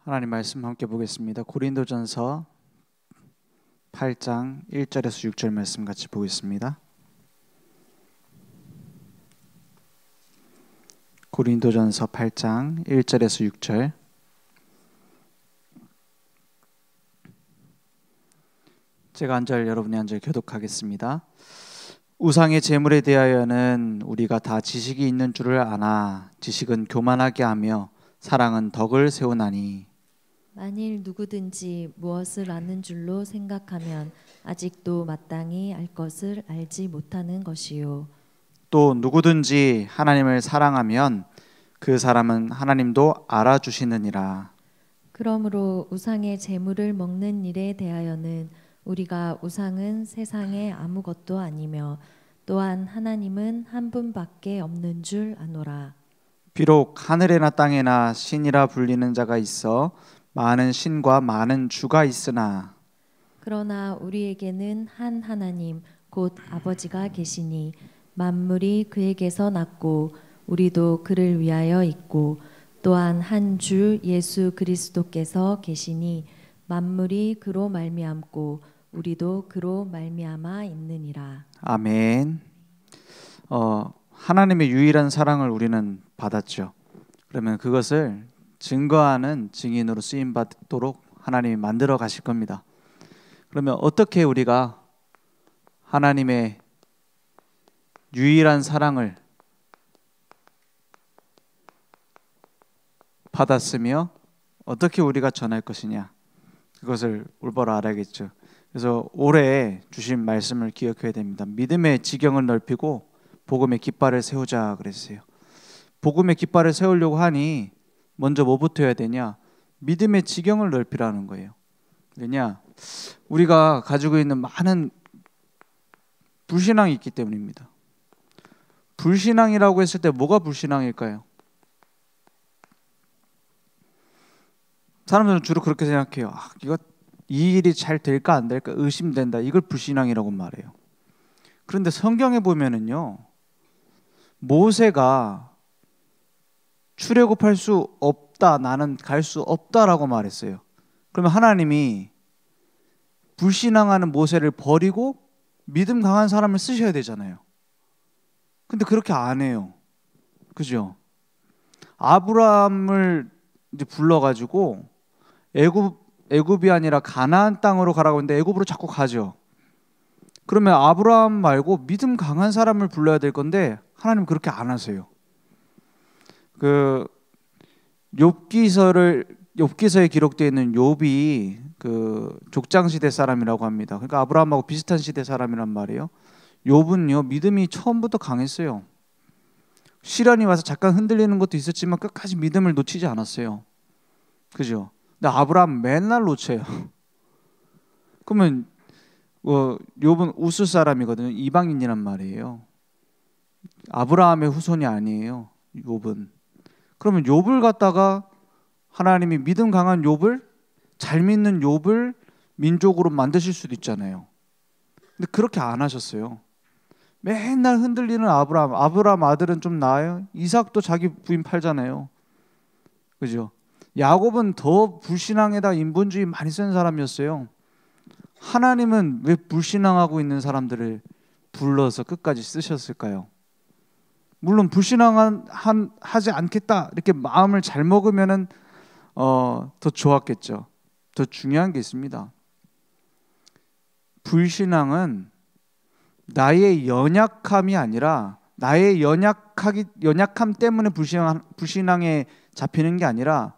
하나님 말씀 함께 보겠습니다. 고린도전서 8장 1절에서 6절 말씀 같이 보겠습니다. 고린도전서 8장 1절에서 6절. 제가 한 절, 여러분이 한 절 교독하겠습니다. 우상의 제물에 대하여는 우리가 다 지식이 있는 줄을 아나 지식은 교만하게 하며 사랑은 덕을 세우나니, 만일 누구든지 무엇을 아는 줄로 생각하면 아직도 마땅히 알 것을 알지 못하는 것이요. 또 누구든지 하나님을 사랑하면 그 사람은 하나님도 알아주시느니라. 그러므로 우상의 제물을 먹는 일에 대하여는 우리가 우상은 세상에 아무것도 아니며 또한 하나님은 한 분밖에 없는 줄 아노라. 비록 하늘에나 땅에나 신이라 불리는 자가 있어 많은 신과 많은 주가 있으나, 그러나 우리에게는 한 하나님 곧 아버지가 계시니 만물이 그에게서 났고 우리도 그를 위하여 있고 또한 한 주 예수 그리스도께서 계시니 만물이 그로 말미암고 우리도 그로 말미암아 있느니라. 아멘. 하나님의 유일한 사랑을 우리는 받았죠. 그러면 그것을 증거하는 증인으로 쓰임 받도록 하나님이 만들어 가실 겁니다. 그러면 어떻게 우리가 하나님의 유일한 사랑을 받았으며 어떻게 우리가 전할 것이냐, 그것을 올바로 알아야겠죠. 그래서 올해 주신 말씀을 기억해야 됩니다. 믿음의 지경을 넓히고 복음의 깃발을 세우자 그랬어요. 복음의 깃발을 세우려고 하니 먼저 뭐부터 해야 되냐? 믿음의 지경을 넓히라는 거예요. 왜냐? 우리가 가지고 있는 많은 불신앙이 있기 때문입니다. 불신앙이라고 했을 때 뭐가 불신앙일까요? 사람들은 주로 그렇게 생각해요. 이 일이 잘 될까 안 될까 의심된다. 이걸 불신앙이라고 말해요. 그런데 성경에 보면은요, 모세가 출애굽할 수 없다, 나는 갈 수 없다라고 말했어요. 그러면 하나님이 불신앙하는 모세를 버리고 믿음 강한 사람을 쓰셔야 되잖아요. 근데 그렇게 안 해요. 그죠? 아브라함을 이제 불러가지고 애굽이 아니라 가나안 땅으로 가라고 했는데 애굽으로 자꾸 가죠. 그러면 아브라함 말고 믿음 강한 사람을 불러야 될 건데 하나님 그렇게 안 하세요. 그 욥기서에 기록되어 있는 욥이 그 족장 시대 사람이라고 합니다. 그러니까 아브라함하고 비슷한 시대 사람이란 말이에요. 욥은요, 믿음이 처음부터 강했어요. 시련이 와서 잠깐 흔들리는 것도 있었지만 끝까지 믿음을 놓치지 않았어요. 그죠? 근데 아브라함 맨날 놓쳐요. 그러면 욥은 우스 사람이거든요. 이방인이란 말이에요. 아브라함의 후손이 아니에요, 욥은. 그러면 욥을 갖다가 하나님이 믿음 강한 욥을, 잘 믿는 욥을 민족으로 만드실 수도 있잖아요. 근데 그렇게 안 하셨어요. 맨날 흔들리는 아브라함 아들은 좀 나아요. 이삭도 자기 부인 팔잖아요. 그죠? 야곱은 더 불신앙에다 인본주의 많이 쓴 사람이었어요. 하나님은 왜 불신앙하고 있는 사람들을 불러서 끝까지 쓰셨을까요? 물론 불신앙하지 않겠다 이렇게 마음을 잘 먹으면은 더 좋았겠죠. 더 중요한 게 있습니다. 불신앙은 나의 연약함이 아니라, 나의 연약함 때문에 불신앙에 잡히는 게 아니라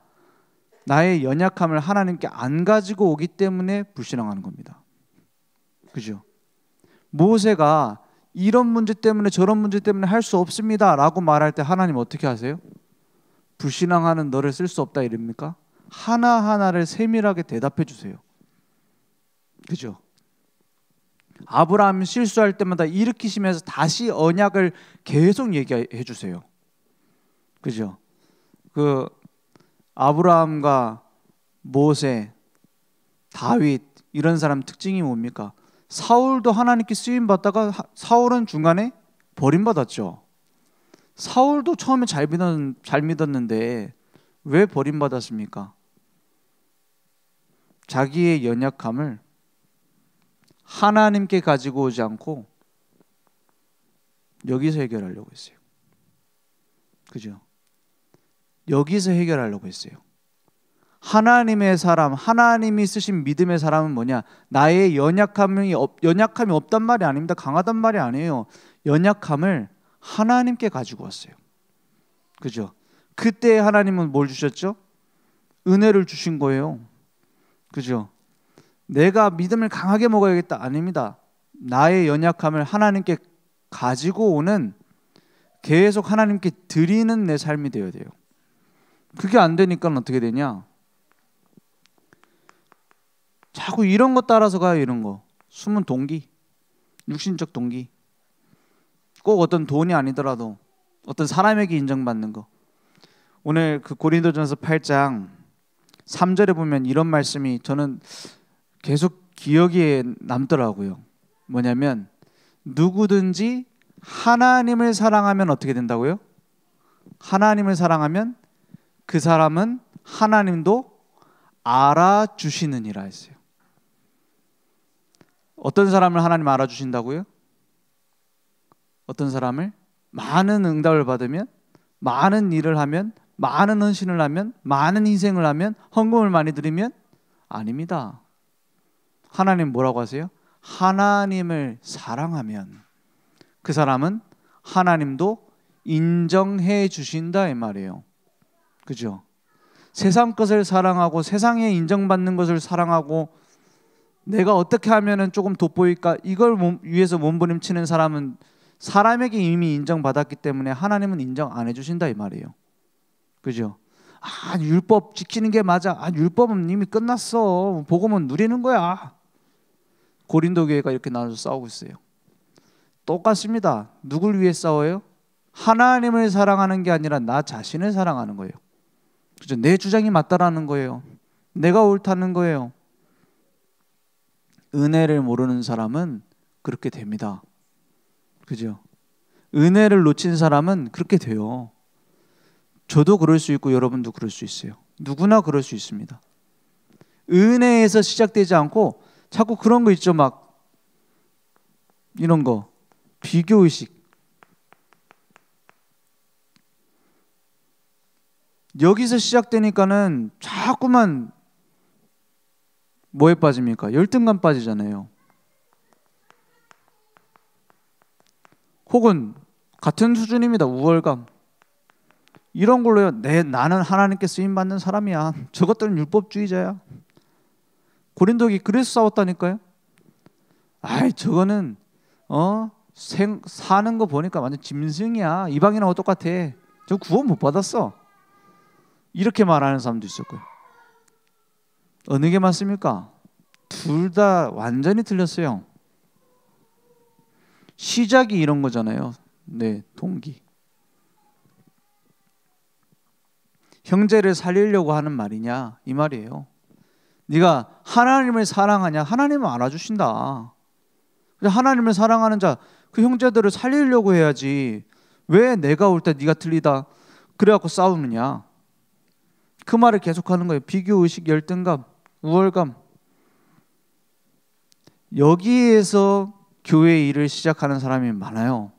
나의 연약함을 하나님께 안 가지고 오기 때문에 불신앙하는 겁니다. 그죠? 모세가 이런 문제 때문에 저런 문제 때문에 할 수 없습니다 라고 말할 때 하나님 어떻게 하세요? 불신앙하는 너를 쓸 수 없다 이럽니까? 하나하나를 세밀하게 대답해 주세요. 그죠? 아브라함 실수할 때마다 일으키시면서 다시 언약을 계속 얘기해 주세요. 그죠? 그 아브라함과 모세, 다윗 이런 사람 특징이 뭡니까? 사울도 하나님께 쓰임 받다가 사울은 중간에 버림받았죠. 사울도 처음에 잘 믿었는데 왜 버림받았습니까? 자기의 연약함을 하나님께 가지고 오지 않고 여기서 해결하려고 했어요. 그죠? 여기서 해결하려고 했어요. 하나님의 사람, 하나님이 쓰신 믿음의 사람은 뭐냐? 나의 연약함이 없단 말이 아닙니다. 강하단 말이 아니에요. 연약함을 하나님께 가지고 왔어요. 그죠? 그때 하나님은 뭘 주셨죠? 은혜를 주신 거예요. 그죠? 내가 믿음을 강하게 먹어야겠다. 아닙니다. 나의 연약함을 하나님께 가지고 오는, 계속 하나님께 드리는 내 삶이 되어야 돼요. 그게 안 되니까 어떻게 되냐? 자꾸 이런 거 따라서 가요. 이런 거. 숨은 동기, 육신적 동기. 꼭 어떤 돈이 아니더라도 어떤 사람에게 인정받는 거. 오늘 그 고린도전서 8장 3절에 보면 이런 말씀이 저는 계속 기억에 남더라고요. 뭐냐면 누구든지 하나님을 사랑하면 어떻게 된다고요? 하나님을 사랑하면 그 사람은 하나님도 알아주시느니라 했어요. 어떤 사람을 하나님 알아주신다고요? 어떤 사람을 많은 응답을 받으면, 많은 일을 하면, 많은 헌신을 하면, 많은 희생을 하면, 헌금을 많이 드리면? 아닙니다. 하나님 뭐라고 하세요? 하나님을 사랑하면 그 사람은 하나님도 인정해 주신다 이 말이에요. 그죠? 세상 것을 사랑하고 세상에 인정받는 것을 사랑하고 내가 어떻게 하면은 조금 돋보일까 이걸 위해서 몸부림치는 사람은 사람에게 이미 인정받았기 때문에 하나님은 인정 안 해주신다 이 말이에요. 그죠? 아, 율법 지키는 게 맞아. 아, 율법은 이미 끝났어. 복음은 누리는 거야. 고린도 교회가 이렇게 나눠서 싸우고 있어요. 똑같습니다. 누굴 위해 싸워요? 하나님을 사랑하는 게 아니라 나 자신을 사랑하는 거예요. 그죠? 내 주장이 맞다라는 거예요. 내가 옳다는 거예요. 은혜를 모르는 사람은 그렇게 됩니다. 그죠? 은혜를 놓친 사람은 그렇게 돼요. 저도 그럴 수 있고 여러분도 그럴 수 있어요. 누구나 그럴 수 있습니다. 은혜에서 시작되지 않고 자꾸 그런 거 있죠. 막 이런 거 비교의식. 여기서 시작되니까는 자꾸만 뭐에 빠집니까? 열등감 빠지잖아요. 혹은 같은 수준입니다. 우월감. 이런 걸로요. 나는 하나님께 쓰임받는 사람이야. 저것들은 율법주의자야. 고린도기 그래서 싸웠다니까요. 아이 저거는 사는 거 보니까 완전 짐승이야. 이방인하고 똑같아. 저 구원 못 받았어. 이렇게 말하는 사람도 있었고요. 어느 게 맞습니까? 둘 다 완전히 틀렸어요. 시작이 이런 거잖아요. 네, 동기. 형제를 살리려고 하는 말이냐 이 말이에요. 네가 하나님을 사랑하냐? 하나님은 알아주신다. 하나님을 사랑하는 자, 그 형제들을 살리려고 해야지. 왜 내가 올 때 네가 틀리다 그래갖고 싸우느냐? 그 말을 계속하는 거예요. 비교의식, 열등감, 우월감. 여기에서 교회 일을 시작하는 사람이 많아요.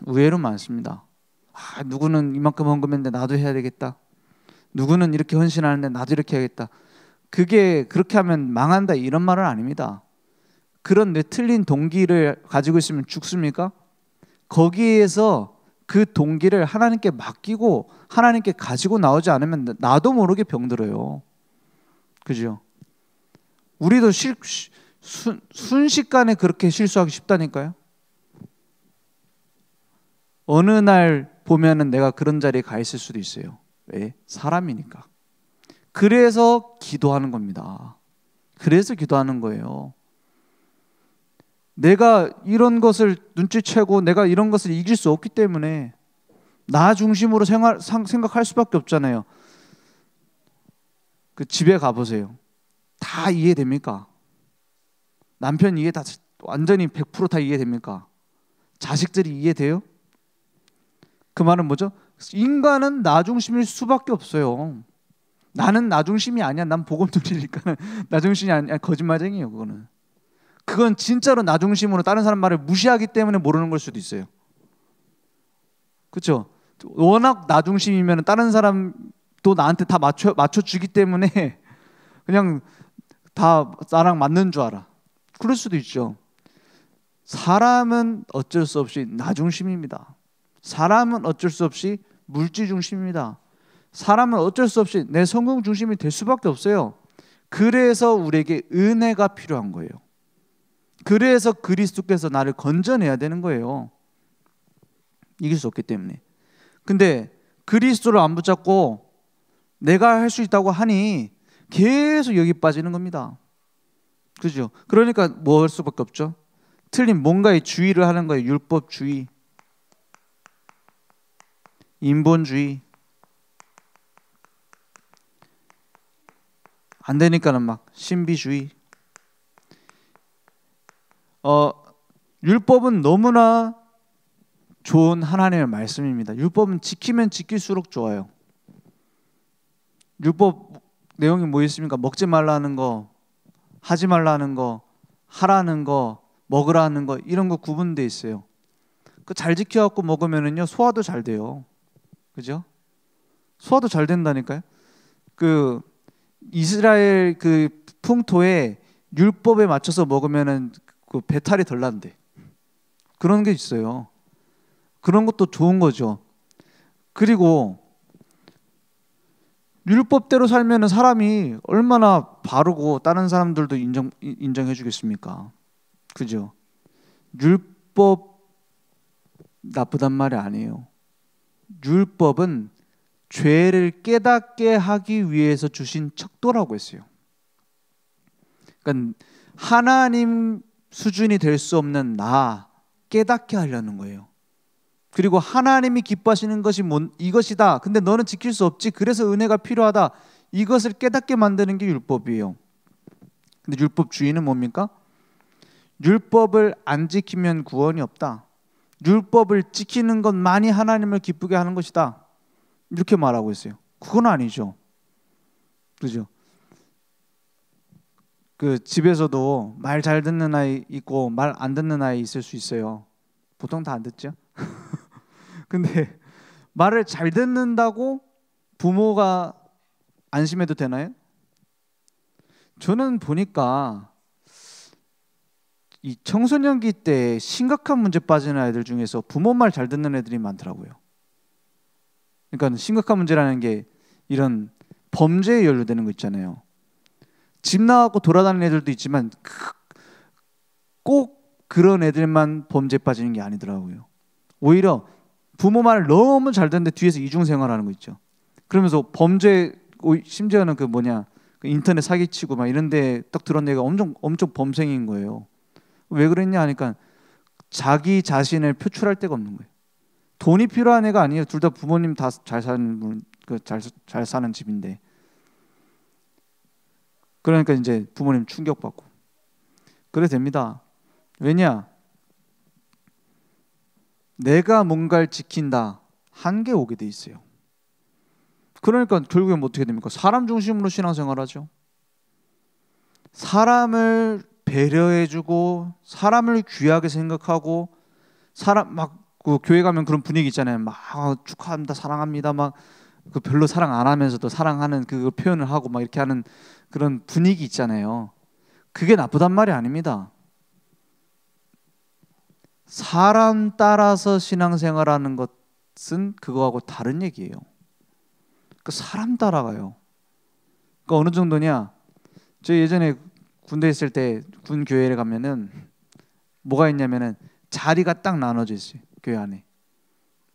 의외로 많습니다. 아, 누구는 이만큼 헌금했는데 나도 해야 되겠다. 누구는 이렇게 헌신하는데 나도 이렇게 해야겠다. 그게 그렇게 하면 망한다 이런 말은 아닙니다. 그런 내 틀린 동기를 가지고 있으면 죽습니까? 거기에서 그 동기를 하나님께 맡기고 하나님께 가지고 나오지 않으면 나도 모르게 병들어요. 그죠? 우리도 순식간에 그렇게 실수하기 쉽다니까요. 어느 날 보면은 내가 그런 자리에 가 있을 수도 있어요. 왜? 사람이니까. 그래서 기도하는 겁니다. 그래서 기도하는 거예요. 내가 이런 것을 눈치채고 내가 이런 것을 이길 수 없기 때문에 나 중심으로 생각할 수밖에 없잖아요. 그 집에 가보세요. 다 이해됩니까? 남편 이해 다 완전히 100% 다 이해됩니까? 자식들이 이해돼요? 그 말은 뭐죠? 인간은 나 중심일 수밖에 없어요. 나는 나 중심이 아니야. 난 복음 들이니까 나 중심이 아니야. 거짓말쟁이에요. 그건 진짜로 나 중심으로 다른 사람 말을 무시하기 때문에 모르는 걸 수도 있어요. 그렇죠? 워낙 나 중심이면 다른 사람도 나한테 다 맞춰주기 때문에 그냥 다 나랑 맞는 줄 알아. 그럴 수도 있죠. 사람은 어쩔 수 없이 나 중심입니다. 사람은 어쩔 수 없이 물질 중심입니다. 사람은 어쩔 수 없이 내 성공 중심이 될 수밖에 없어요. 그래서 우리에게 은혜가 필요한 거예요. 그래서 그리스도께서 나를 건져내야 되는 거예요. 이길 수 없기 때문에. 근데 그리스도를 안 붙잡고 내가 할 수 있다고 하니 계속 여기 빠지는 겁니다. 그죠? 그러니까 뭐 할 수밖에 없죠. 틀린 뭔가의 주의를 하는 거예요. 율법주의, 인본주의. 안 되니까는 막 신비주의. 율법은 너무나 좋은 하나님의 말씀입니다. 율법은 지키면 지킬수록 좋아요. 율법 내용이 뭐 있습니까? 먹지 말라는 거, 하지 말라는 거, 하라는 거, 먹으라는 거, 이런 거 구분돼 있어요. 그 잘 지켜갖고 먹으면은요 소화도 잘 돼요. 그죠? 소화도 잘 된다니까요. 그 이스라엘 그 풍토에 율법에 맞춰서 먹으면은 그 배탈이 덜 난대. 그런 게 있어요. 그런 것도 좋은 거죠. 그리고 율법대로 살면은 사람이 얼마나 바르고 다른 사람들도 인정해 주겠습니까? 그죠? 율법 나쁘단 말이 아니에요. 율법은 죄를 깨닫게 하기 위해서 주신 척도라고 했어요. 그러니까 하나님 수준이 될 수 없는 나 깨닫게 하려는 거예요. 그리고 하나님이 기뻐하시는 것이 이것이다. 근데 너는 지킬 수 없지. 그래서 은혜가 필요하다. 이것을 깨닫게 만드는 게 율법이에요. 근데 율법주의는 뭡니까? 율법을 안 지키면 구원이 없다. 율법을 지키는 것만이 하나님을 기쁘게 하는 것이다. 이렇게 말하고 있어요. 그건 아니죠. 그죠? 그 집에서도 말 잘 듣는 아이 있고 말 안 듣는 아이 있을 수 있어요. 보통 다 안 듣죠. 근데 말을 잘 듣는다고 부모가 안심해도 되나요? 저는 보니까 이 청소년기 때 심각한 문제 빠지는 아이들 중에서 부모 말 잘 듣는 애들이 많더라고요. 그러니까 심각한 문제라는 게 이런 범죄에 연루되는 거 있잖아요. 집 나가고 돌아다니는 애들도 있지만 꼭 그런 애들만 범죄에 빠지는 게 아니더라고요. 오히려 부모 말을 너무 잘 듣는데 뒤에서 이중생활하는 거 있죠. 그러면서 범죄, 심지어는 그 인터넷 사기치고 막 이런데 딱 들은 애가 엄청 범생인 거예요. 왜 그랬냐 하니까 자기 자신을 표출할 데가 없는 거예요. 돈이 필요한 애가 아니에요. 둘 다 부모님 다 잘 사는 분, 잘 사는 집인데. 그러니까 이제 부모님 충격받고 그래 됩니다. 왜냐? 내가 뭔가를 지킨다. 한계 오게 돼 있어요. 그러니까 결국엔 어떻게 됩니까? 사람 중심으로 신앙생활하죠. 사람을 배려해주고 사람을 귀하게 생각하고 사람 그 교회 가면 그런 분위기 있잖아요. 막 축하합니다, 사랑합니다, 막 그 별로 사랑 안 하면서도 사랑하는 그 표현을 하고 막 이렇게 하는 그런 분위기 있잖아요. 그게 나쁘단 말이 아닙니다. 사람 따라서 신앙생활하는 것은 그거하고 다른 얘기예요. 그 사람 따라가요. 그러니까 어느 정도냐? 저 예전에 군대 있을 때 군 교회를 가면은 뭐가 있냐면은 자리가 딱 나눠져 있어요. 교회 안에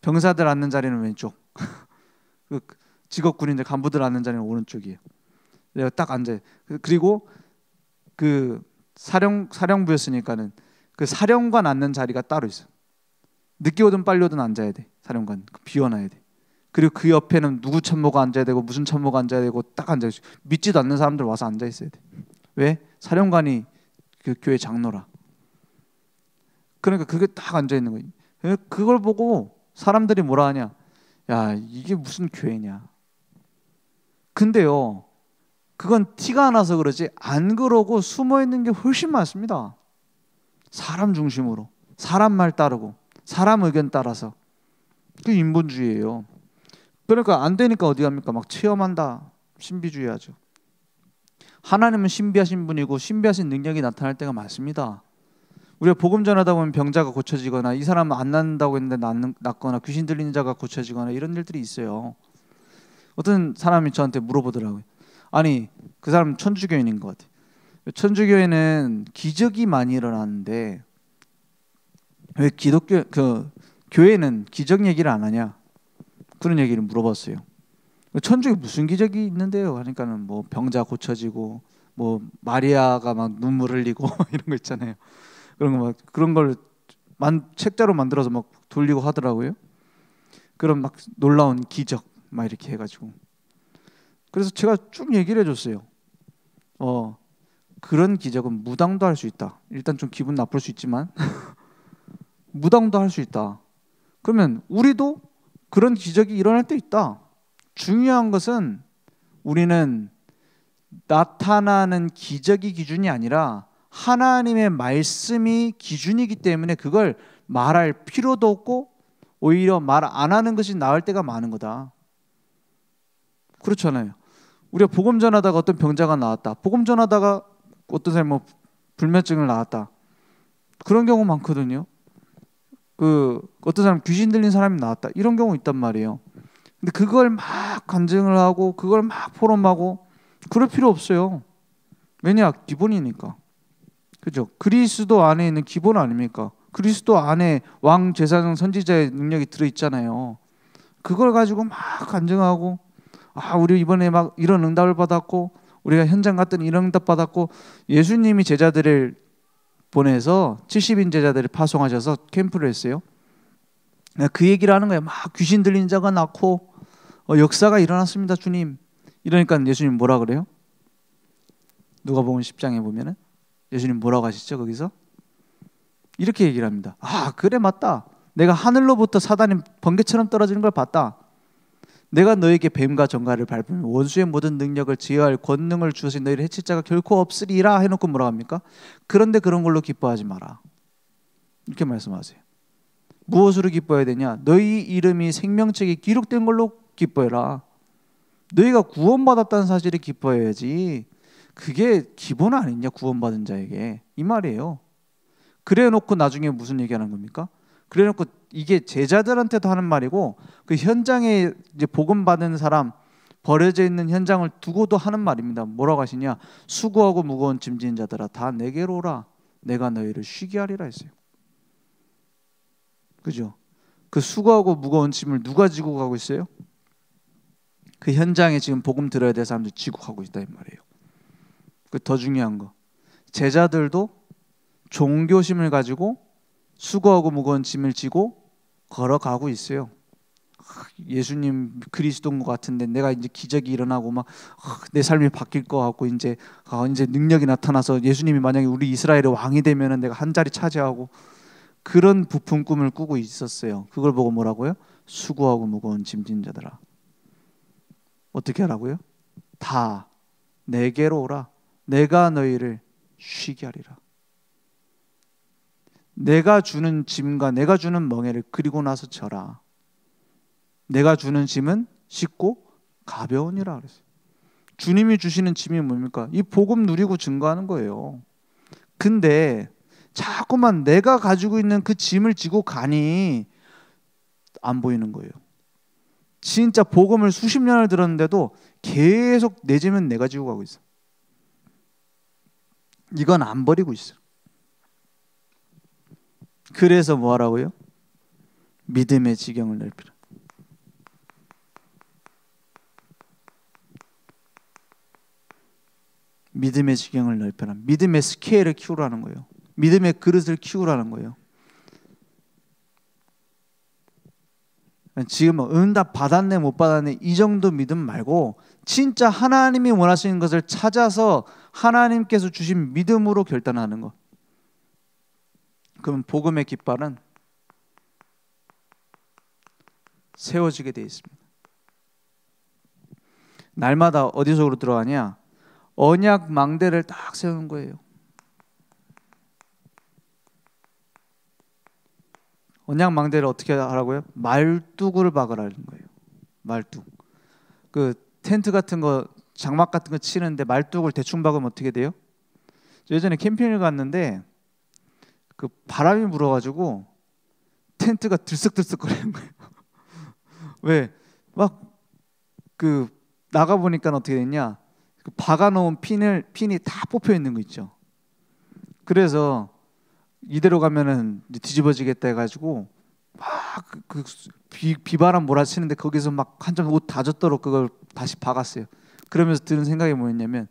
병사들 앉는 자리는 왼쪽, 그 직업 군인들 간부들 앉는 자리는 오른쪽이에요. 내가 딱 앉아요. 그리고 그 사령부였으니까는 그 사령관 앉는 자리가 따로 있어. 늦게 오든 빨리 오든 앉아야 돼. 사령관 비워놔야 돼. 그리고 그 옆에는 누구 참모가 앉아야 되고 무슨 참모가 앉아야 되고 딱 앉아 있어. 믿지도 않는 사람들 와서 앉아 있어야 돼. 왜? 사령관이 그 교회 장로라. 그러니까 그게 딱 앉아 있는 거예요. 그걸 보고 사람들이 뭐라 하냐? 야, 이게 무슨 교회냐? 근데요, 그건 티가 안 나서 그러지 안 그러고 숨어 있는 게 훨씬 많습니다. 사람 중심으로, 사람 말 따르고, 사람 의견 따라서. 그게 인본주의예요. 그러니까 안 되니까 어디 갑니까? 막 체험한다. 신비주의 하죠. 하나님은 신비하신 분이고 신비하신 능력이 나타날 때가 많습니다. 우리가 복음 전하다 보면 병자가 고쳐지거나, 이 사람은 안 낫는다고 했는데 낫거나, 귀신 들리는 자가 고쳐지거나, 이런 일들이 있어요. 어떤 사람이 저한테 물어보더라고요. 아니, 그 사람 천주교인인 것 같아요. 천주교에는 기적이 많이 일어나는데 왜 기독교 교회는 기적 얘기를 안 하냐, 그런 얘기를 물어봤어요. 천주교 무슨 기적이 있는데요? 하니까는 뭐 병자 고쳐지고, 뭐 마리아가 막 눈물 흘리고 이런 거 있잖아요. 그런 걸 책자로 만들어서 막 돌리고 하더라고요. 그런 막 놀라운 기적 막 이렇게 해가지고. 그래서 제가 쭉 얘기를 해줬어요. 그런 기적은 무당도 할 수 있다. 일단 좀 기분 나쁠 수 있지만 무당도 할 수 있다. 그러면 우리도 그런 기적이 일어날 때 있다. 중요한 것은 우리는 나타나는 기적이 기준이 아니라 하나님의 말씀이 기준이기 때문에 그걸 말할 필요도 없고 오히려 말 안 하는 것이 나을 때가 많은 거다. 그렇잖아요. 우리가 복음 전하다가 어떤 병자가 나왔다. 복음 전하다가 어떤 사람이 뭐 불면증을 나왔다. 그런 경우 많거든요. 어떤 사람 귀신 들린 사람이 나왔다. 이런 경우 있단 말이에요. 근데 그걸 막 간증을 하고 그걸 막 포럼하고 그럴 필요 없어요. 왜냐? 기본이니까. 그죠? 그리스도 안에 있는 기본 아닙니까? 그리스도 안에 왕, 제사장, 선지자의 능력이 들어있잖아요. 그걸 가지고 막 간증하고, 우리 이번에 막 이런 응답을 받았고, 우리가 현장 갔더니 이런 응답 받았고, 예수님이 제자들을 보내서 70인 제자들을 파송하셔서 캠프를 했어요. 그 얘기를 하는 거예요. 막 귀신 들린 자가 낳고 역사가 일어났습니다, 주님. 이러니까 예수님 뭐라 그래요? 누가복음 10장에 보면은 예수님 뭐라고 하시죠? 거기서 이렇게 얘기를 합니다. 그래, 맞다. 내가 하늘로부터 사단이 번개처럼 떨어지는 걸 봤다. 내가 너에게 뱀과 정갈을 밟으며 원수의 모든 능력을 제어할 권능을 주어서 너희를 해칠 자가 결코 없으리라 해놓고 뭐라고 합니까? 그런데 그런 걸로 기뻐하지 마라. 이렇게 말씀하세요. 무엇으로 기뻐해야 되냐? 너희 이름이 생명책에 기록된 걸로 기뻐해라. 너희가 구원받았다는 사실에 기뻐해야지. 그게 기본 아니냐, 구원받은 자에게. 이 말이에요. 그래 놓고 나중에 무슨 얘기하는 겁니까? 그래 놓고 이게 제자들한테도 하는 말이고, 그 현장에 이제 복음 받은 사람, 버려져 있는 현장을 두고도 하는 말입니다. 뭐라고 하시냐? 수고하고 무거운 짐 지는 자들아 다 내게로 오라. 내가 너희를 쉬게 하리라 했어요. 그죠? 그 수고하고 무거운 짐을 누가 지고 가고 있어요? 그 현장에 지금 복음 들어야 될 사람들 지고 가고 있다 이 말이에요. 그 더 중요한 거, 제자들도 종교심을 가지고 수고하고 무거운 짐을 지고 걸어가고 있어요. 예수님 그리스도인 것 같은데 내가 이제 기적이 일어나고 막 내 삶이 바뀔 것 같고 이제 능력이 나타나서 예수님이 만약에 우리 이스라엘의 왕이 되면은 내가 한 자리 차지하고, 그런 부푼 꿈을 꾸고 있었어요. 그걸 보고 뭐라고요? 수고하고 무거운 짐진 자들아 어떻게 하라고요? 다 내게로 오라. 내가 너희를 쉬게 하리라. 내가 주는 짐과 내가 주는 멍에를 그리고 나서 져라. 내가 주는 짐은 쉽고 가벼우니라 그랬어요. 주님이 주시는 짐이 뭡니까? 이 복음 누리고 증거하는 거예요. 근데 자꾸만 내가 가지고 있는 그 짐을 지고 가니 안 보이는 거예요. 진짜 복음을 수십 년을 들었는데도 계속 내 짐은 내가 지고 가고 있어. 이건 안 버리고 있어. 그래서 뭐 하라고요? 믿음의 지경을 넓히라. 믿음의 지경을 넓혀라. 믿음의 스케일을 키우라는 거예요. 믿음의 그릇을 키우라는 거예요. 지금 응답 받았네 못 받았네 이 정도 믿음 말고 진짜 하나님이 원하시는 것을 찾아서 하나님께서 주신 믿음으로 결단하는 것. 그러면 복음의 깃발은 세워지게 되어 있습니다. 날마다 어디 속으로 들어가냐? 언약 망대를 딱 세우는 거예요. 언약 망대를 어떻게 하라고요? 말뚝을 박으라는 거예요. 말뚝. 그 텐트 같은 거, 장막 같은 거 치는데 말뚝을 대충 박으면 어떻게 돼요? 예전에 캠핑을 갔는데 그 바람이 불어가지고 텐트가 들썩들썩거리는 거예요. 왜? 막 그 나가 보니까 어떻게 됐냐? 그 박아놓은 핀이 다 뽑혀 있는 거 있죠. 그래서 이대로 가면은 뒤집어지겠다 해가지고 막 비바람 몰아치는데 거기서 막 한 점 옷 다 젖도록 그걸 다시 박았어요. 그러면서 드는 생각이 뭐였냐면,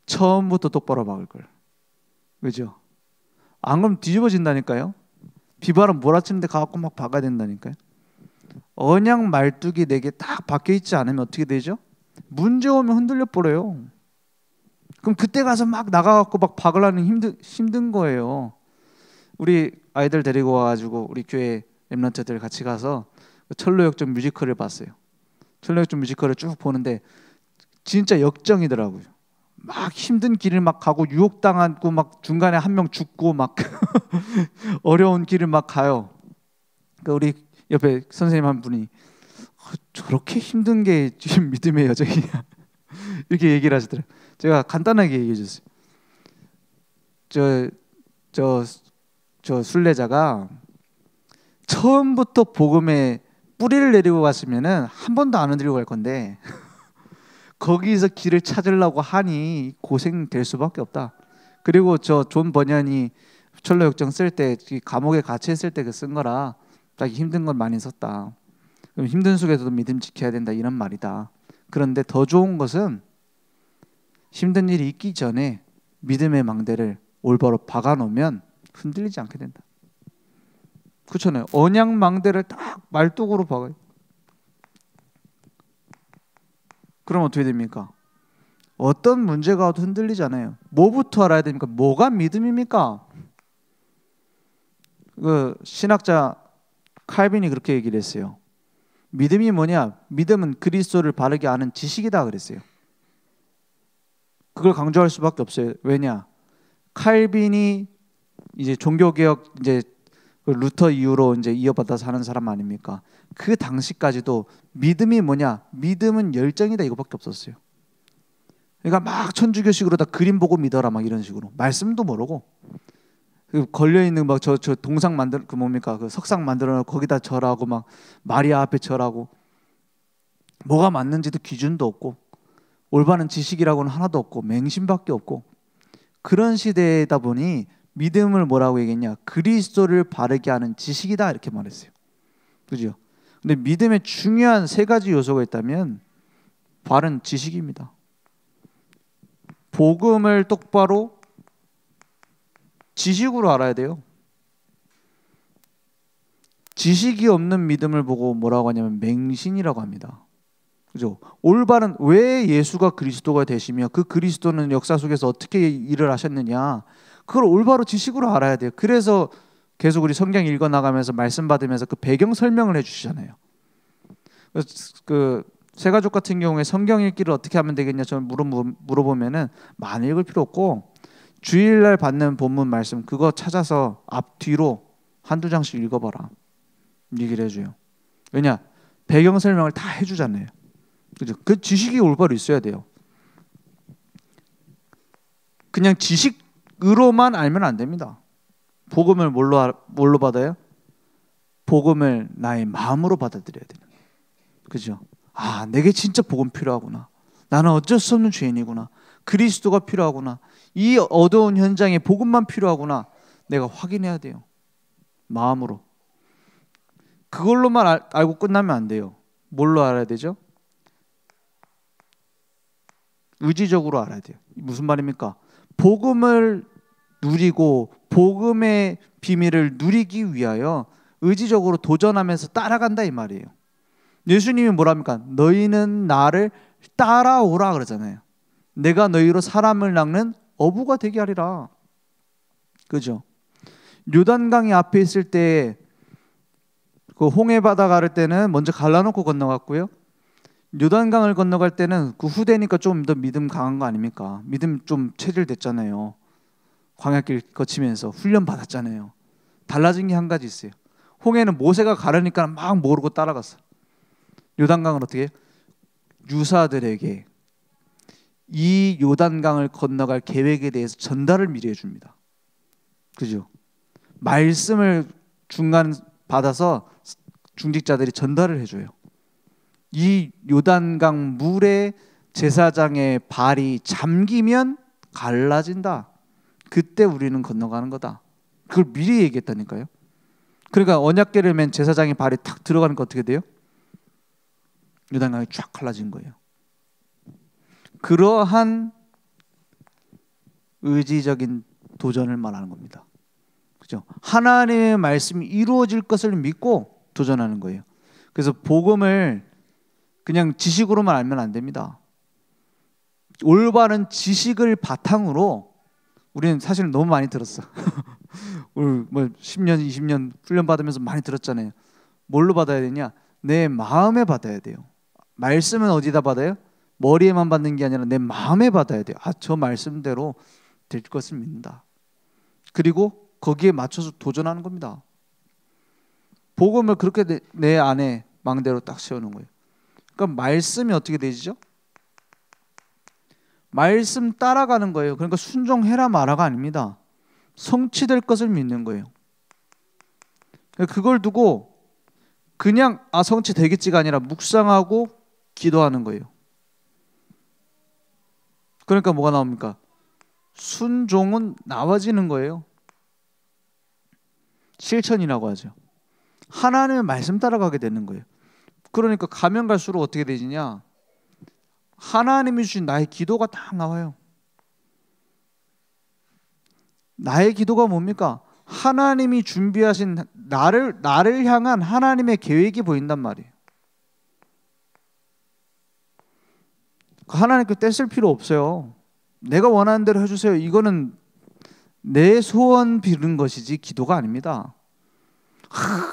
처음부터 똑바로 박을 걸. 그죠? 안 그러면 뒤집어진다니까요. 비바람 몰아치는데 가갖고 막 박아야 된다니까요. 언약 말뚝이 내게 딱 박혀 있지 않으면 어떻게 되죠? 문제 오면 흔들려 버려요. 그럼 그때 가서 막 나가갖고 막 박으려는 힘든 거예요. 우리 아이들 데리고 와가지고 우리 교회 랩런트들 같이 가서 철로역정 뮤지컬을 봤어요. 철로역정 뮤지컬을 쭉 보는데 진짜 역정이더라고요. 막 힘든 길을 막 가고 유혹당하고 막 중간에 한 명 죽고 막 어려운 길을 막 가요. 그러니까 우리 옆에 선생님 한 분이 저렇게 힘든 게 지금 믿음의 여정이냐 이렇게 얘기를 하시더라고요. 제가 간단하게 얘기해 줬어요. 저 순례자가 처음부터 복음에 뿌리를 내리고 갔으면은 한 번도 안 흔들리고 갈 건데 거기서 길을 찾으려고 하니 고생될 수밖에 없다. 그리고 저 존 버년이 철로역정 쓸 때 감옥에 갇혀 있을 때 그 쓴 거라 자기 힘든 건 많이 썼다. 그럼 힘든 속에서도 믿음 지켜야 된다 이런 말이다. 그런데 더 좋은 것은 힘든 일이 있기 전에 믿음의 망대를 올바로 박아놓으면 흔들리지 않게 된다. 그렇잖아요. 언약 망대를 딱 말뚝으로 박아요. 그럼 어떻게 됩니까? 어떤 문제가 와도 흔들리지 않아요. 뭐부터 알아야 됩니까? 뭐가 믿음입니까? 그 신학자 칼빈이 그렇게 얘기를 했어요. 믿음이 뭐냐? 믿음은 그리스도를 바르게 아는 지식이다 그랬어요. 그걸 강조할 수밖에 없어요. 왜냐? 칼빈이 이제 종교개혁 이제 루터 이후로 이제 이어받아서 하는 사람 아닙니까? 그 당시까지도 믿음이 뭐냐? 믿음은 열정이다 이거밖에 없었어요. 그러니까 막 천주교식으로 다 그림 보고 믿어라 막 이런 식으로 말씀도 모르고 그 걸려 있는 막 저 동상 만들 그 뭡니까 그 석상 만들어 놓고 거기다 절하고 막 마리아 앞에 절하고 뭐가 맞는지도 기준도 없고 올바른 지식이라고는 하나도 없고 맹신밖에 없고 그런 시대다 보니 믿음을 뭐라고 얘기했냐? 그리스도를 바르게 하는 지식이다 이렇게 말했어요. 그죠? 근데 믿음에 중요한 세 가지 요소가 있다면 바른 지식입니다. 복음을 똑바로 지식으로 알아야 돼요. 지식이 없는 믿음을 보고 뭐라고 하냐면 맹신이라고 합니다. 그죠? 올바른 왜 예수가 그리스도가 되시며 그 그리스도는 역사 속에서 어떻게 일을 하셨느냐 그걸 올바로 지식으로 알아야 돼요. 그래서 계속 우리 성경 읽어 나가면서 말씀 받으면서 그 배경 설명을 해주시잖아요. 그 세가족 같은 경우에 성경 읽기를 어떻게 하면 되겠냐 저는 물어보면은 많이 읽을 필요 없고 주일날 받는 본문 말씀 그거 찾아서 앞뒤로 한두 장씩 읽어봐라 얘기를 해줘요. 왜냐? 배경 설명을 다 해주잖아요. 그죠? 그 지식이 올바로 있어야 돼요. 그냥 지식으로만 알면 안 됩니다. 복음을 뭘로 받아요? 복음을 나의 마음으로 받아들여야 되는 거예요. 그죠? 아, 내게 진짜 복음 필요하구나. 나는 어쩔 수 없는 죄인이구나. 그리스도가 필요하구나. 이 어두운 현장에 복음만 필요하구나. 내가 확인해야 돼요. 마음으로. 그걸로만 알고 끝나면 안 돼요. 뭘로 알아야 되죠? 의지적으로 알아야 돼요. 무슨 말입니까? 복음을 누리고 복음의 비밀을 누리기 위하여 의지적으로 도전하면서 따라간다 이 말이에요. 예수님이 뭐랍니까? 너희는 나를 따라오라 그러잖아요. 내가 너희로 사람을 낚는 어부가 되게 하리라. 그죠? 요단강이 앞에 있을 때 그 홍해 바다 가를 때는 먼저 갈라놓고 건너갔고요. 요단강을 건너갈 때는 그 후대니까 좀 더 믿음 강한 거 아닙니까? 믿음 좀 체질됐잖아요. 광야길 거치면서 훈련 받았잖아요. 달라진 게 한 가지 있어요. 홍해는 모세가 가르니까 막 모르고 따라갔어. 요단강은 어떻게 해요? 유사들에게 이 요단강을 건너갈 계획에 대해서 전달을 미리 해줍니다. 그죠? 말씀을 중간 받아서 중직자들이 전달을 해줘요. 이 요단강 물에 제사장의 발이 잠기면 갈라진다. 그때 우리는 건너가는 거다. 그걸 미리 얘기했다니까요. 그러니까 언약궤를 맨 제사장의 발이 탁 들어가니까 어떻게 돼요? 요단강이 쫙 갈라진 거예요. 그러한 의지적인 도전을 말하는 겁니다. 그죠? 하나님의 말씀이 이루어질 것을 믿고 도전하는 거예요. 그래서 복음을 그냥 지식으로만 알면 안 됩니다. 올바른 지식을 바탕으로 우리는 사실 너무 많이 들었어. 우리 뭐 10년, 20년 훈련 받으면서 많이 들었잖아요. 뭘로 받아야 되냐? 내 마음에 받아야 돼요. 말씀은 어디다 받아요? 머리에만 받는 게 아니라 내 마음에 받아야 돼요. 저 말씀대로 될 것을 믿는다. 그리고 거기에 맞춰서 도전하는 겁니다. 복음을 그렇게 내 안에 망대로 딱 세우는 거예요. 그러니까 말씀이 어떻게 되죠? 말씀 따라가는 거예요. 그러니까 순종해라 마라가 아닙니다. 성취될 것을 믿는 거예요. 그걸 두고 그냥 성취되겠지가 아니라 묵상하고 기도하는 거예요. 그러니까 뭐가 나옵니까? 순종은 나와지는 거예요. 실천이라고 하죠. 하나님의 말씀 따라가게 되는 거예요. 그러니까 가면 갈수록 어떻게 되지냐? 하나님이 주신 나의 기도가 딱 나와요. 나의 기도가 뭡니까? 하나님이 준비하신 나를 향한 하나님의 계획이 보인단 말이에요. 하나님께 떼쓸 필요 없어요. 내가 원하는 대로 해주세요. 이거는 내 소원 비는 것이지 기도가 아닙니다.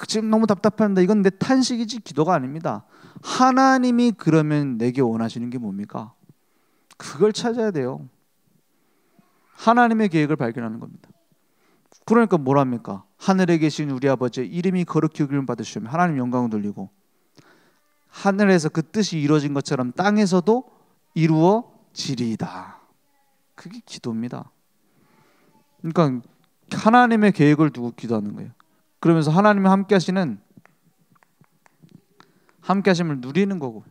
지금 너무 답답합니다. 이건 내 탄식이지 기도가 아닙니다. 하나님이 그러면 내게 원하시는 게 뭡니까? 그걸 찾아야 돼요. 하나님의 계획을 발견하는 겁니다. 그러니까 뭐랍니까? 하늘에 계신 우리 아버지 이름이 거룩히 여김을 받으시면 하나님 영광을 돌리고 하늘에서 그 뜻이 이루어진 것처럼 땅에서도 이루어지리이다. 그게 기도입니다. 그러니까 하나님의 계획을 두고 기도하는 거예요. 그러면서 하나님이 함께 하심을 누리는 거고,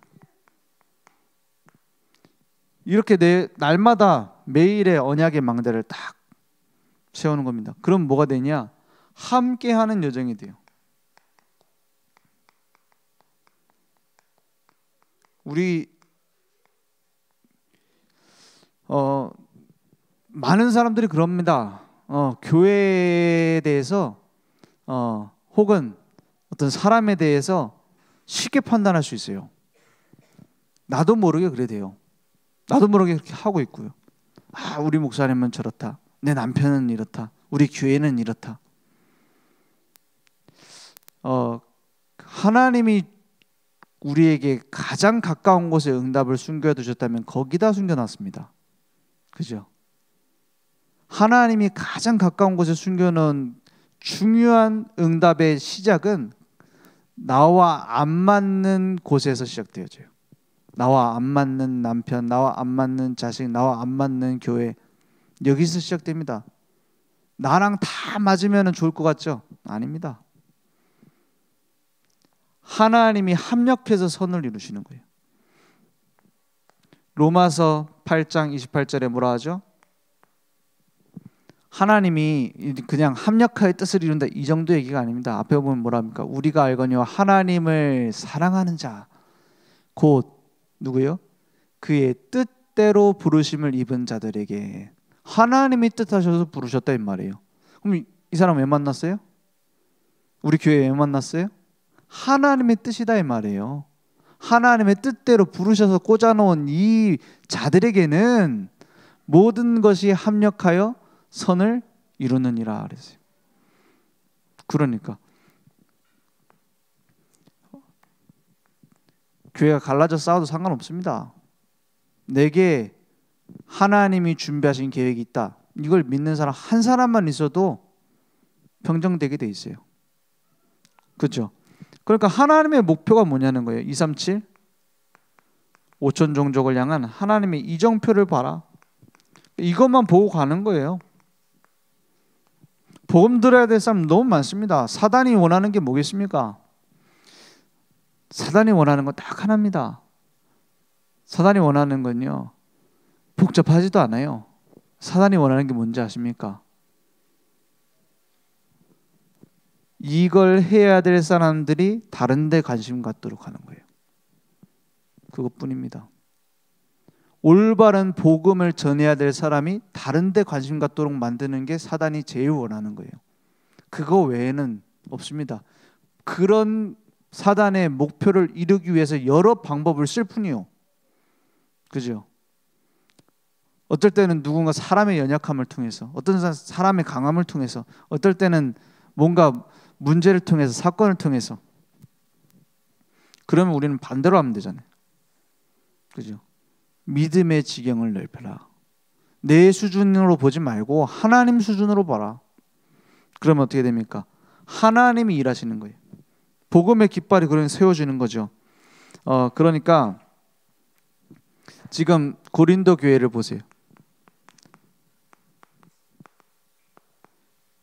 이렇게 날마다 매일의 언약의 망대를 딱 세우는 겁니다. 그럼 뭐가 되냐? 함께하는 여정이 돼요. 우리 많은 사람들이 그럽니다. 교회에 대해서 혹은 어떤 사람에 대해서 쉽게 판단할 수 있어요. 나도 모르게 그래 돼요. 나도 모르게 그렇게 하고 있고요. 우리 목사님은 저렇다. 내 남편은 이렇다. 우리 교회는 이렇다. 하나님이 우리에게 가장 가까운 곳에 응답을 숨겨두셨다면 거기다 숨겨놨습니다. 그죠? 하나님이 가장 가까운 곳에 숨겨놓은 중요한 응답의 시작은 나와 안 맞는 곳에서 시작되어져요. 나와 안 맞는 남편, 나와 안 맞는 자식, 나와 안 맞는 교회, 여기서 시작됩니다. 나랑 다 맞으면 좋을 것 같죠? 아닙니다. 하나님이 합력해서 선을 이루시는 거예요. 로마서 8장 28절에 뭐라 하죠? 하나님이 그냥 합력하여 뜻을 이룬다 이 정도 얘기가 아닙니다. 앞에 보면 뭐라 합니까? 우리가 알거니와 하나님을 사랑하는 자 곧 누구요? 그의 뜻대로 부르심을 입은 자들에게 하나님이 뜻하셔서 부르셨다 이 말이에요. 그럼 이 사람 왜 만났어요? 우리 교회 왜 만났어요? 하나님의 뜻이다 이 말이에요. 하나님의 뜻대로 부르셔서 꽂아놓은 이 자들에게는 모든 것이 합력하여 선을 이루느니라 그랬어요. 그러니까 교회가 갈라져 싸워도 상관없습니다. 내게 하나님이 준비하신 계획이 있다. 이걸 믿는 사람 한 사람만 있어도 평정되게 돼 있어요. 그렇죠? 그러니까 하나님의 목표가 뭐냐는 거예요. 237 5천 종족을 향한 하나님의 이정표를 봐라. 이것만 보고 가는 거예요. 복음 들어야 될 사람 너무 많습니다. 사단이 원하는 게 뭐겠습니까? 사단이 원하는 건 딱 하나입니다. 사단이 원하는 건요, 복잡하지도 않아요. 사단이 원하는 게 뭔지 아십니까? 이걸 해야 될 사람들이 다른 데 관심 갖도록 하는 거예요. 그것뿐입니다. 올바른 복음을 전해야 될 사람이 다른 데 관심 갖도록 만드는 게 사단이 제일 원하는 거예요. 그거 외에는 없습니다. 그런 사단의 목표를 이루기 위해서 여러 방법을 쓸 뿐이요. 그죠? 어떨 때는 누군가 사람의 연약함을 통해서, 어떤 사람의 강함을 통해서, 어떨 때는 뭔가 문제를 통해서, 사건을 통해서. 그러면 우리는 반대로 하면 되잖아요. 그죠? 믿음의 지경을 넓혀라. 내 수준으로 보지 말고 하나님 수준으로 봐라. 그러면 어떻게 됩니까? 하나님이 일하시는 거예요. 복음의 깃발이 그런 세워지는 거죠. 그러니까 지금 고린도 교회를 보세요.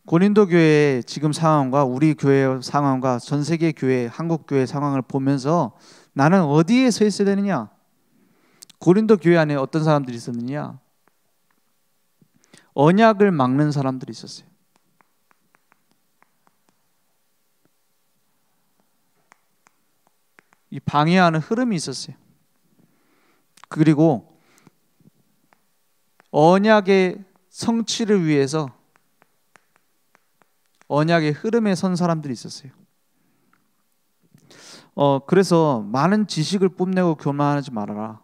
고린도 교회의 지금 상황과 우리 교회 상황과 전 세계 교회, 한국 교회 상황을 보면서 나는 어디에 서 있어야 되느냐? 고린도 교회 안에 어떤 사람들이 있었느냐? 언약을 막는 사람들이 있었어요. 이 방해하는 흐름이 있었어요. 그리고 언약의 성취를 위해서 언약의 흐름에 선 사람들이 있었어요. 그래서 많은 지식을 뽐내고 교만하지 말아라.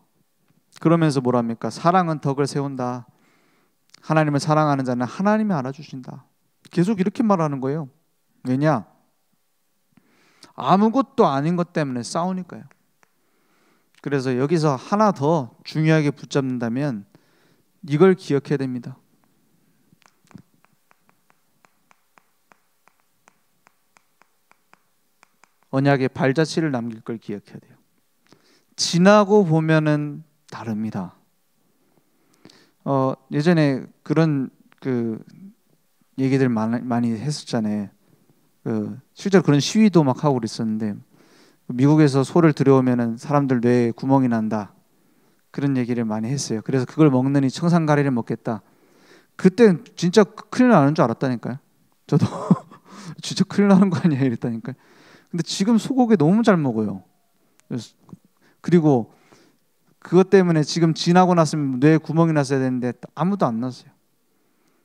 그러면서 뭐랍니까? 사랑은 덕을 세운다. 하나님을 사랑하는 자는 하나님이 알아주신다. 계속 이렇게 말하는 거예요. 왜냐? 아무것도 아닌 것 때문에 싸우니까요. 그래서 여기서 하나 더 중요하게 붙잡는다면 이걸 기억해야 됩니다. 언약의 발자취를 남길 걸 기억해야 돼요. 지나고 보면은 다릅니다. 예전에 그런 얘기들 많이 했었잖아요. 실제로 그런 시위도 막 하고 그랬었는데 미국에서 소를 들여오면은 사람들 뇌에 구멍이 난다. 그런 얘기를 많이 했어요. 그래서 그걸 먹느니 청산가리를 먹겠다. 그때 진짜 큰일 나는 줄 알았다니까요. 저도 진짜 큰일 나는 거 아니야 이랬다니까요. 근데 지금 소고기 너무 잘 먹어요. 그리고 그것 때문에 지금 지나고 났으면 뇌에 구멍이 났어야 되는데 아무도 안 났어요.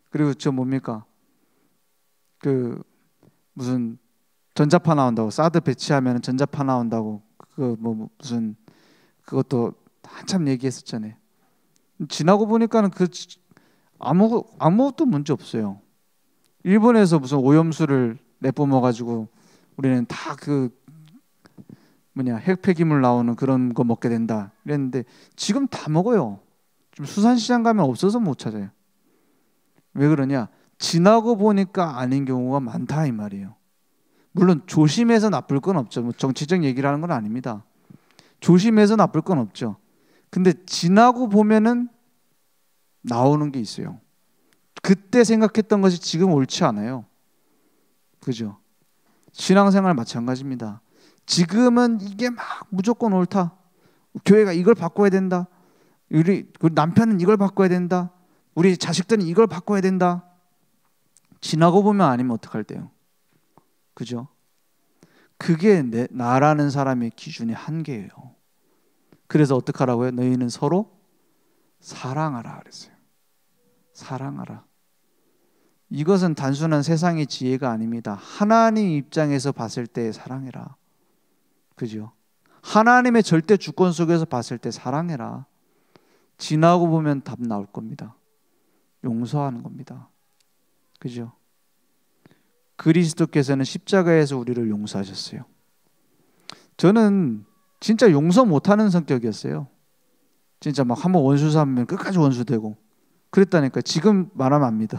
그리고 저 뭡니까? 무슨 전자파 나온다고, 사드 배치하면 전자파 나온다고, 무슨 그것도 한참 얘기했었잖아요. 지나고 보니까는 아무것도 문제 없어요. 일본에서 무슨 오염수를 내뿜어 가지고 우리는 다 핵폐기물 나오는 그런 거 먹게 된다 이랬는데 지금 다 먹어요. 좀 수산시장 가면 없어서 못 찾아요. 왜 그러냐? 지나고 보니까 아닌 경우가 많다 이 말이에요. 물론 조심해서 나쁠 건 없죠. 뭐 정치적 얘기를 하는 건 아닙니다. 조심해서 나쁠 건 없죠. 근데 지나고 보면은 나오는 게 있어요. 그때 생각했던 것이 지금 옳지 않아요. 그죠? 신앙생활 마찬가지입니다. 지금은 이게 막 무조건 옳다. 교회가 이걸 바꿔야 된다. 우리 남편은 이걸 바꿔야 된다. 우리 자식들은 이걸 바꿔야 된다. 지나고 보면 아니면 어떡할 때요? 그죠? 그게 나라는 사람의 기준의 한계예요. 그래서 어떡하라고요? 너희는 서로 사랑하라 그랬어요. 사랑하라. 이것은 단순한 세상의 지혜가 아닙니다. 하나님 입장에서 봤을 때 사랑해라. 그죠? 하나님의 절대 주권 속에서 봤을 때 사랑해라. 지나고 보면 답 나올 겁니다. 용서하는 겁니다. 그죠? 그리스도께서는 십자가에서 우리를 용서하셨어요. 저는 진짜 용서 못하는 성격이었어요. 진짜 막 한번 원수 삼으면 끝까지 원수되고 그랬다니까. 지금 말하면 안 믿어.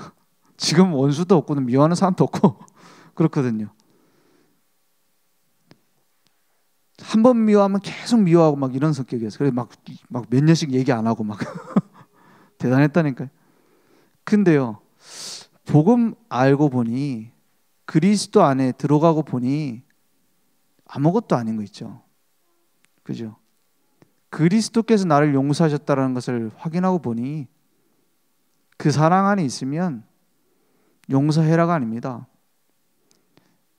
지금 원수도 없고 미워하는 사람도 없고 그렇거든요. 한 번 미워하면 계속 미워하고 막 이런 성격이었어요. 그래서 막 몇 년씩 얘기 안 하고 막 대단했다니까요. 근데요, 복음 알고 보니, 그리스도 안에 들어가고 보니 아무것도 아닌 거 있죠. 그죠? 그리스도께서 나를 용서하셨다는 것을 확인하고 보니 그 사랑 안에 있으면 용서해라가 아닙니다.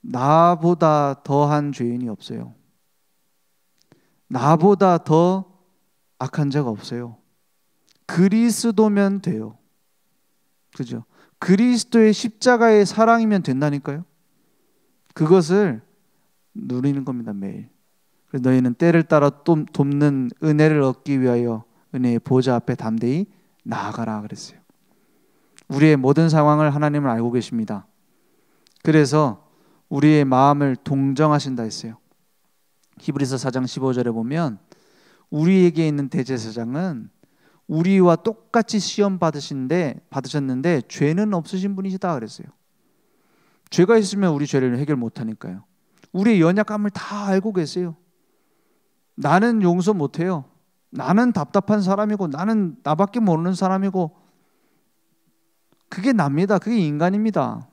나보다 더한 죄인이 없어요. 나보다 더 악한 자가 없어요. 그리스도면 돼요. 그죠? 그리스도의 십자가의 사랑이면 된다니까요. 그것을 누리는 겁니다, 매일. 그래서 너희는 때를 따라 돕는 은혜를 얻기 위하여 은혜의 보좌 앞에 담대히 나아가라 그랬어요. 우리의 모든 상황을 하나님은 알고 계십니다. 그래서 우리의 마음을 동정하신다 했어요. 히브리서 4장 15절에 보면 우리에게 있는 대제사장은 우리와 똑같이 시험 받으셨는데 죄는 없으신 분이시다 그랬어요. 죄가 있으면 우리 죄를 해결 못하니까요. 우리의 연약함을 다 알고 계세요. 나는 용서 못해요. 나는 답답한 사람이고 나는 나밖에 모르는 사람이고 그게 납니다. 그게 인간입니다.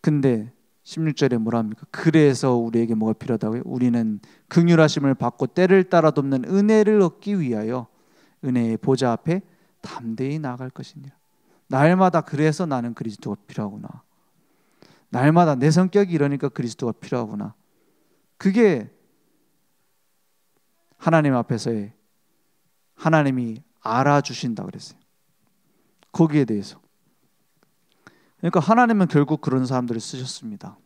근데 16절에 뭐라 합니까? 그래서 우리에게 뭐가 필요하다고요? 우리는 긍휼하심을 받고 때를 따라 돕는 은혜를 얻기 위하여 은혜의 보좌 앞에 담대히 나아갈 것이니라. 날마다 그래서 나는 그리스도가 필요하구나. 날마다 내 성격이 이러니까 그리스도가 필요하구나. 그게 하나님 앞에서의 하나님이 알아주신다 그랬어요. 거기에 대해서. 그러니까 하나님은 결국 그런 사람들을 쓰셨습니다.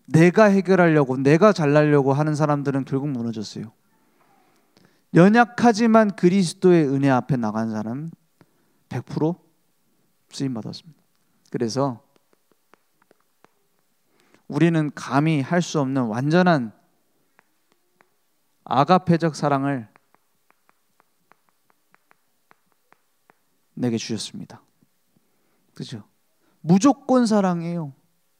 내가 해결하려고 내가 잘나려고 하는 사람들은 결국 무너졌어요. 연약하지만 그리스도의 은혜 앞에 나간 사람은 100% 쓰임받았습니다. 그래서 우리는 감히 할 수 없는 완전한 아가페적 사랑을 내게 주셨습니다. 그죠? 무조건 사랑해요.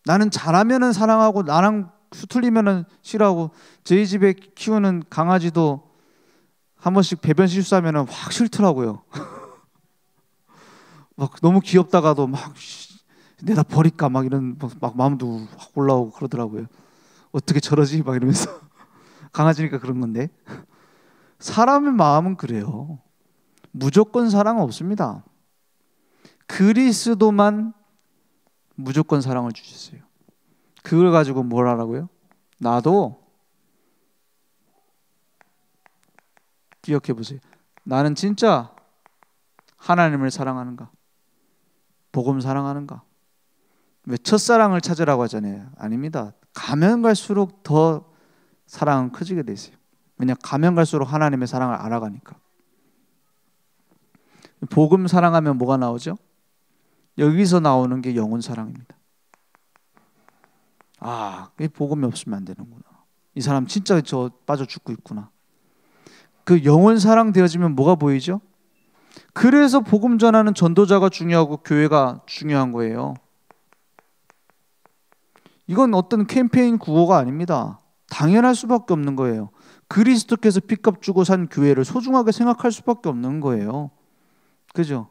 나는 잘하면은 사랑하고 나랑 수틀리면은 싫어하고 저희 집에 키우는 강아지도 한 번씩 배변 실수하면은 확 싫더라고요. 막 너무 귀엽다가도 막 내다 버릴까 막 이런 막 마음도 확 올라오고 그러더라고요. 어떻게 저러지 막 이러면서 강아지니까 그런 건데 사람의 마음은 그래요. 무조건 사랑은 없습니다. 그리스도만 무조건 사랑을 주셨어요. 그걸 가지고 뭘 하라고요? 나도 기억해 보세요. 나는 진짜 하나님을 사랑하는가? 복음 사랑하는가? 왜 첫사랑을 찾으라고 하잖아요. 아닙니다. 가면 갈수록 더 사랑은 커지게 돼 있어요. 왜냐? 가면 갈수록 하나님의 사랑을 알아가니까. 복음 사랑하면 뭐가 나오죠? 여기서 나오는 게 영혼 사랑입니다. 아, 복음이 없으면 안 되는구나. 이 사람 진짜 저 빠져 죽고 있구나. 그 영혼 사랑 되어지면 뭐가 보이죠? 그래서 복음 전하는 전도자가 중요하고 교회가 중요한 거예요. 이건 어떤 캠페인 구호가 아닙니다. 당연할 수밖에 없는 거예요. 그리스도께서 피값 주고 산 교회를 소중하게 생각할 수밖에 없는 거예요. 그죠?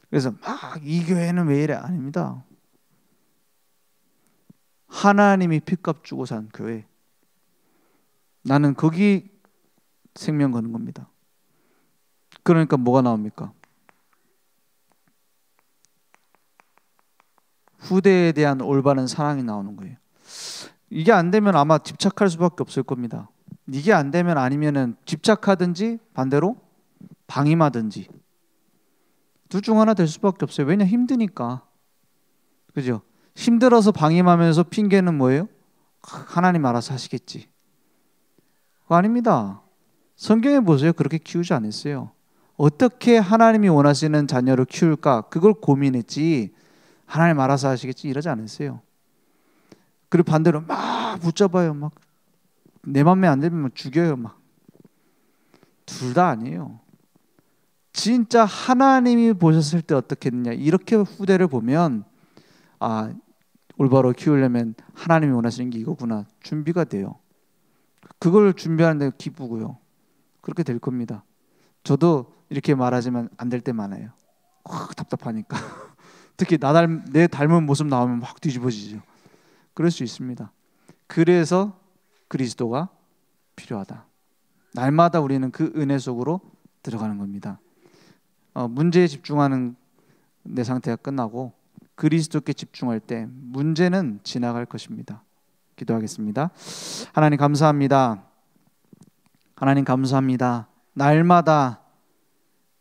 그래서 막 이 교회는 왜 이래? 아닙니다. 하나님이 피값 주고 산 교회. 나는 거기 생명 거는 겁니다. 그러니까 뭐가 나옵니까? 후대에 대한 올바른 사랑이 나오는 거예요. 이게 안 되면 아마 집착할 수밖에 없을 겁니다. 이게 안 되면 아니면은 집착하든지 반대로 방임하든지 둘 중 하나 될 수밖에 없어요. 왜냐? 힘드니까. 그죠? 힘들어서 방임하면서 핑계는 뭐예요? 하나님 알아서 하시겠지. 그거 아닙니다. 성경에 보세요. 그렇게 키우지 않았어요. 어떻게 하나님이 원하시는 자녀를 키울까? 그걸 고민했지. 하나님 알아서 하시겠지 이러지 않았어요. 그리고 반대로 막 붙잡아요. 막 내 맘에 안 들면 죽여요. 막 둘 다 아니에요. 진짜 하나님이 보셨을 때 어떻겠느냐, 이렇게 후대를 보면 아, 올바로 키우려면 하나님이 원하시는 게 이거구나, 준비가 돼요. 그걸 준비하는데 기쁘고요. 그렇게 될 겁니다. 저도 이렇게 말하지만 안 될 때 많아요. 답답하니까. 특히 내 닮은 모습 나오면 막 뒤집어지죠. 그럴 수 있습니다. 그래서 그리스도가 필요하다. 날마다 우리는 그 은혜 속으로 들어가는 겁니다. 문제에 집중하는 내 상태가 끝나고 그리스도께 집중할 때 문제는 지나갈 것입니다. 기도하겠습니다. 하나님 감사합니다. 하나님 감사합니다. 날마다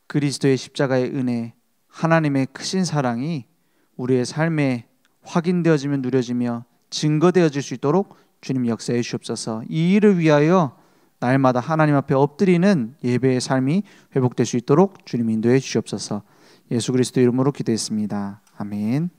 그리스도의 십자가의 은혜, 하나님의 크신 사랑이 우리의 삶에 확인되어지며 누려지며 증거되어질 수 있도록 주님 역사해 주옵소서. 이 일을 위하여 날마다 하나님 앞에 엎드리는 예배의 삶이 회복될 수 있도록 주님 인도해 주옵소서. 예수 그리스도 이름으로 기도했습니다. 아멘.